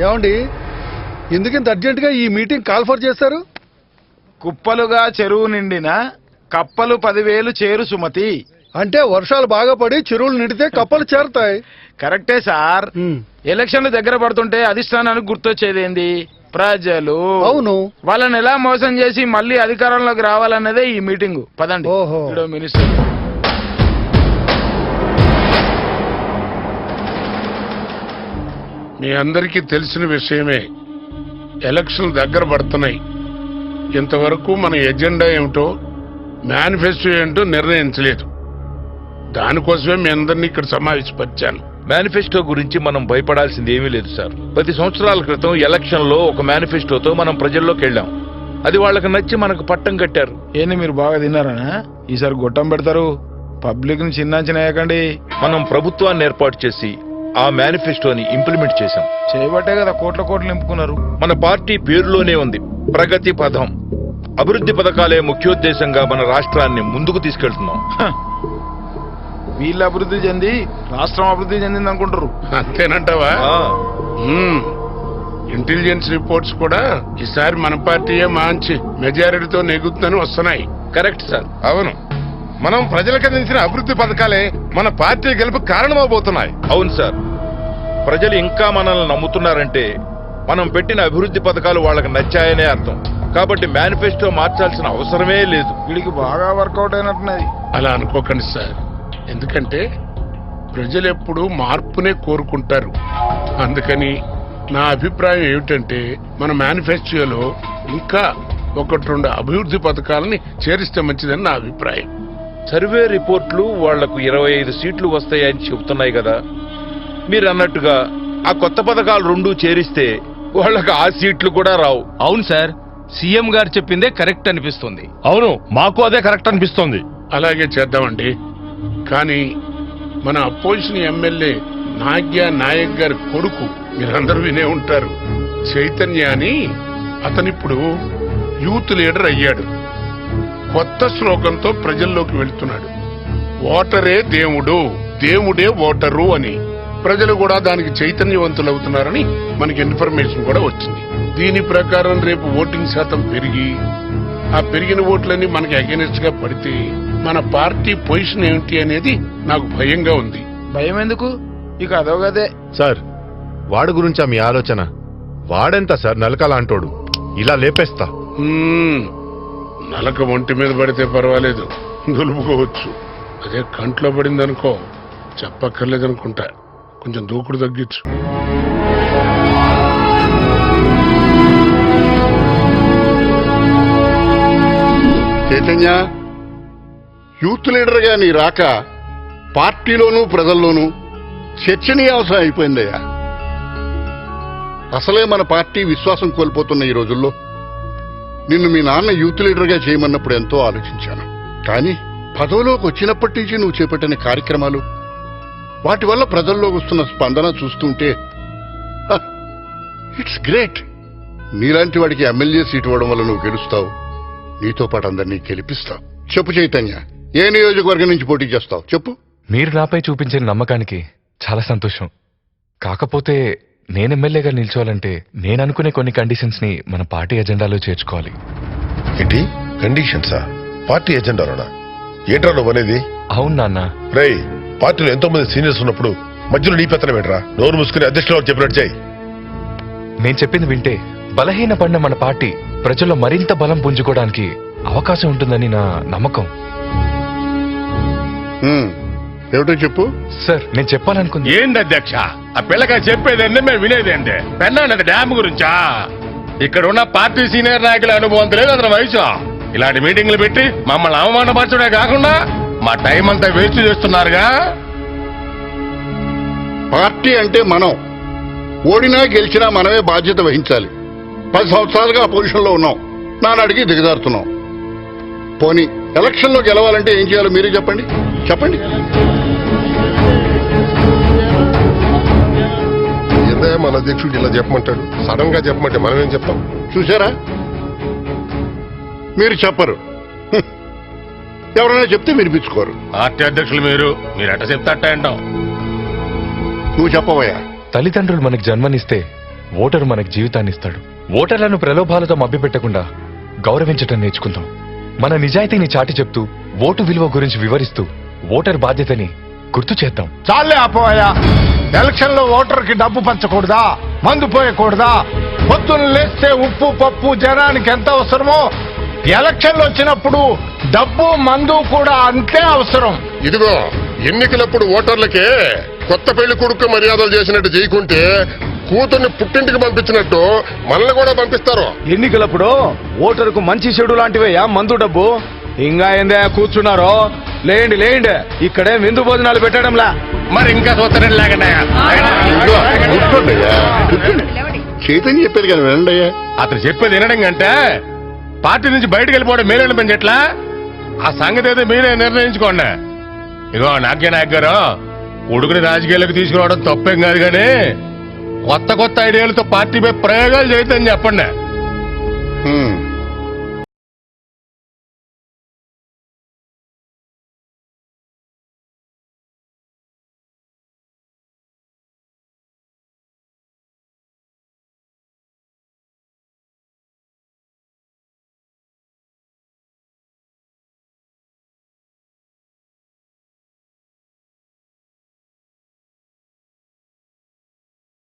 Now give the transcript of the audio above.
ఏమండి ఎందుకింత అర్జెంటుగా ఈ మీటింగ్ కాల్ ఫర్ చేస్తారు? కుప్పలుగా చెరువు నిండిన కప్పలు 10,000 చేరు సుమతి. అంటే వర్షాలు బాగా పడి చెరువులు నిండితే కప్పలు చేరుతాయి. కరెక్టే సార్. ఎలక్షన్లు దగ్గర పడుతుంటే అధిష్టానానికి గుర్తొచ్చేదేంది? ప్రజలు. అవును. వాళ్ళని ఎలా మోసం చేసి మళ్ళీ అధికారంలోకి రావాలన్నదే ఈ మీటింగు. పదండి. ఓహో. మినిస్టర్ మీ అందరికీ తెలిసిన విషయమే, ఎలక్షన్లు దగ్గర పడుతున్నాయి. ఇంతవరకు మన ఎజెండా ఏమిటో, మేనిఫెస్టో ఏంటో నిర్ణయించలేదు. దానికోసమే మీ అందరినీ ఇక్కడ సమావేశపరిచాను. మేనిఫెస్టో గురించి మనం భయపడాల్సింది ఏమీ లేదు సార్. 10 సంవత్సరాల క్రితం ఎలక్షన్ లో ఒక మేనిఫెస్టోతో మనం ప్రజల్లోకి వెళ్ళాం. అది వాళ్ళకి నచ్చి మనకు పట్టం కట్టారు. ఏంది మీరు బాగా తిన్నారనా? ఈసారి గొట్టం పెడతారు. పబ్లిక్ ని చిన్నాచినేయకండి. మనం ప్రభుత్వాన్ని ఏర్పాటు చేసి ఆ మేనిఫెస్టోని ఇంప్లిమెంట్ చేశాం. చేయబట్టే కదా కోట్లు నింపుకున్నారు. మన పార్టీ పేరులోనే ఉంది ప్రగతి పథం. అభివృద్ధి పథకాలే ముఖ్యోద్దేశంగా మన రాష్ట్రాన్ని ముందుకు తీసుకెళ్తున్నాం. వీళ్ళు అభివృద్ధి చెంది రాష్ట్రం అభివృద్ధి చెందింది అనుకుంటారు. అంతేనంటావా? ఇంటెలిజెన్స్ రిపోర్ట్స్ కూడా ఈసారి మన పార్టీయే మంచి మెజారిటీతో నెగ్గుతుందని వస్తున్నాయి. Correct sir. అవును, మనం ప్రజలకు అందించిన అభివృద్ధి పథకాలే మన పార్టీ గెలుపు కారణమవబోతున్నాయి. అవును సార్. ప్రజలు ఇంకా మనల్ని నమ్ముతున్నారంటే మనం పెట్టిన అభివృద్ధి పథకాలు వాళ్ళకి నచ్చాయనే అర్థం. కాబట్టి మేనిఫెస్టో మార్చాల్సిన అవసరమే లేదు. వీడికి బాగా వర్కౌట్ అయినట్టున్నది. అలా అనుకోకండి సార్. ఎందుకంటే ప్రజలు ఎప్పుడు మార్పునే కోరుకుంటారు. అందుకని నా అభిప్రాయం ఏమిటంటే మన మేనిఫెస్టోలో ఇంకా 1-2 అభివృద్ధి పథకాలని చేరిస్తే మంచిదని నా అభిప్రాయం. సర్వే రిపోర్ట్లు వాళ్లకు 25 సీట్లు వస్తాయని చెబుతున్నాయి కదా. మీరు అన్నట్టుగా ఆ కొత్త పథకాలు 2 చేరిస్తే వాళ్ళకి ఆ సీట్లు కూడా రావు. అవును సార్, సీఎం గారు చెప్పిందే కరెక్ట్ అనిపిస్తుంది. అవును, మాకు అదే కరెక్ట్ అనిపిస్తోంది. అలాగే చేద్దామండి. కానీ మన అపోజిషన్ ఎమ్మెల్యే నాయక్ గారి కొడుకు మీరందరూ వినే ఉంటారు, చైతన్య అని. అతనిప్పుడు యూత్ లీడర్ అయ్యాడు. కొత్త శ్లోకంతో ప్రజల్లోకి వెళ్తున్నాడు. ఓటరే దేవుడు, దేవుడే ఓటరు అని. ప్రజలు కూడా దానికి చైతన్యవంతులవుతున్నారని మనకి ఇన్ఫర్మేషన్ కూడా వచ్చింది. దీని ప్రకారం రేపు ఓటింగ్ శాతం పెరిగి ఆ పెరిగిన ఓట్లన్నీ మనకి అగెనిస్ట్ గా పడితే మన పార్టీ పొజిషన్ ఏమిటి అనేది నాకు భయంగా ఉంది. భయం ఎందుకు? ఇక అదోగదే సార్, వాడు గురించా మీ ఆలోచన? వాడెంత సార్ నలకలాంటోడు, ఇలా లేపేస్తా. నలక ఒంటి మీద పడితే పర్వాలేదు, దులుపుకోవచ్చు. అదే కంట్లో పడిందనుకో చెప్పక్కర్లేదనుకుంటా. కొంచెం దూకుడు తగ్గించు. చైతన్య, యూత్ లీడర్ గా నీ రాక పార్టీలోనూ ప్రజల్లోనూ చర్చనీయాంశం అయిపోయిందయ్యా. అసలే మన పార్టీ విశ్వాసం కోల్పోతున్న ఈ రోజుల్లో నిన్ను మీ నాన్న యూత్ లీడర్ గా చేయమన్నప్పుడు ఎంతో ఆలోచించాను. కానీ పదవిలోకి వచ్చినప్పటి నుంచి నువ్వు చేపట్టిన కార్యక్రమాలు, వాటి వల్ల ప్రజల్లోకి వస్తున్న స్పందన చూస్తుంటే ఇట్స్ గ్రేట్. నీలాంటి వాడికి ఎమ్మెల్యే సీట్ ఇవ్వడం వల్ల నువ్వు గెలుస్తావు, నీతో పాటు అందరినీ గెలిపిస్తావు. చెప్పు చైతన్య, ఏ నియోజకవర్గం నుంచి పోటీ చేస్తావు చెప్పు. మీరు నాపై చూపించిన నమ్మకానికి చాలా సంతోషం. కాకపోతే నేను ఎమ్మెల్యేగా నిల్చోవాలంటే నేను అనుకునే కొన్ని కండిషన్స్ ని మన పార్టీ ఎజెండాలో చేర్చుకోవాలి. ఏంటి కండిషన్సా? పార్టీ ఎజెండాలోనా? ఏంట్రా అనేది? అవును నాన్న. రై, పార్టీలో ఎంతో మంది సీనియర్స్ ఉన్నప్పుడు మధ్యలో నీ పెత్తనం ఏంట్రా? నోరు మూసుకుని అధ్యక్షులు చెప్పినట్టు చేయి. నేను చెప్పింది వింటే బలహీనపడిన మన పార్టీ ప్రజల్లో మరింత బలం పుంజుకోవడానికి అవకాశం ఉంటుందని నా నమ్మకం. ఏమిటో చెప్పు సార్. నేను చెప్పాలనుకుంది ఏంది అధ్యక్ష, ఆ పిల్లగా చెప్పేదండి మేము వినేదేంటి? పెన్నానది డ్యామ్ గురించా? ఇక్కడ ఉన్న పార్టీ సీనియర్ నాయకుల అనుభవం లేదు అతని వయసు. ఇలాంటి మీటింగ్లు పెట్టి మమ్మల్ని అవమానపరచడే కాకుండా మా టైం అంతా వేస్ట్ చేస్తున్నారుగా. పార్టీ అంటే మనం ఓడినా గెలిచినా మనమే బాధ్యత వహించాలి. 10 సంవత్సరాలుగా ఆ పొజిషన్లో ఉన్నాం, నానాడికి దిగజారుతున్నాం. పోనీ ఎలక్షన్లో గెలవాలంటే ఏం చేయాలో మీరే చెప్పండి. మన అధ్యక్షుడు ఇలా చెప్పమంటాడు, సడన్ గా చెప్పమంటే మనం ఏం చెప్తాం? చూసారా, మీరు చెప్పరు, ఎవరైనా చెప్తే వినిపించుకోరు. పార్టీ అధ్యక్షులు మీరు ఎట్ట చెప్తా అంటాం. నువ్వు చెప్పవయ్యా. తల్లిదండ్రులు మనకు జన్మనిస్తే ఓటరు మనకు జీవితాన్ని ఇస్తాడు. ఓటర్లను ప్రలోభాలతో మభ్యపెట్టకుండా గౌరవించటం నేర్చుకుందాం. మన నిజాయితీని చాటి చెప్తూ ఓటు విలువ గురించి వివరిస్తూ ఓటర్ బాధ్యతని గుర్తు చేద్దాం. చాలే ఆపోయా. ఎలక్షన్ లో ఓటర్ కి డబ్బు పంచకూడదా, మందు పోయకూడదా? పొద్దున్న లేస్తే ఉప్పు పప్పు జనానికి ఎంత అవసరమో ఎలక్షన్లు వచ్చినప్పుడు డబ్బు మందు కూడా అంతే అవసరం. ఇదిగో ఎన్నికలప్పుడు ఓటర్లకే కొత్త పెళ్లి కొడుకు మర్యాదలు చేసినట్టు చేయకుంటే కూతుర్ని పుట్టింటికి పంపించినట్టు మనల్ని కూడా పంపిస్తారు. ఎన్నికలప్పుడు ఓటరుకు మంచి చెడు లాంటివయ్యా మందు డబ్బు. ఇంకా ఏందే కూర్చున్నారో? లేండి లేండి, ఇక్కడే విందు భోజనాలు పెట్టడంలా. మరి ఇంకా సూత్రం లేకనే ఇదిగో, కూర్చోండయ్యా, కూర్చోండి. చైతన్య చెప్పారు కదా, వినండి అయ్యా. అతను చెప్పేది వినడం కంటే పార్టీ నుంచి బయటకు వెళ్ళిపోవడం మీరేనా పని చెట్లా? ఆ సంగతి అయితే మీరే నిర్ణయించుకోండి. ఇగో నాగ్య నాయక్ గారు, కొడుకుని రాజకీయాలకు తీసుకురావడం తప్పేం కాదు కానీ కొత్త కొత్త ఐడియాలతో పార్టీపై ప్రయోగాలు చేయొద్దని చెప్పండి.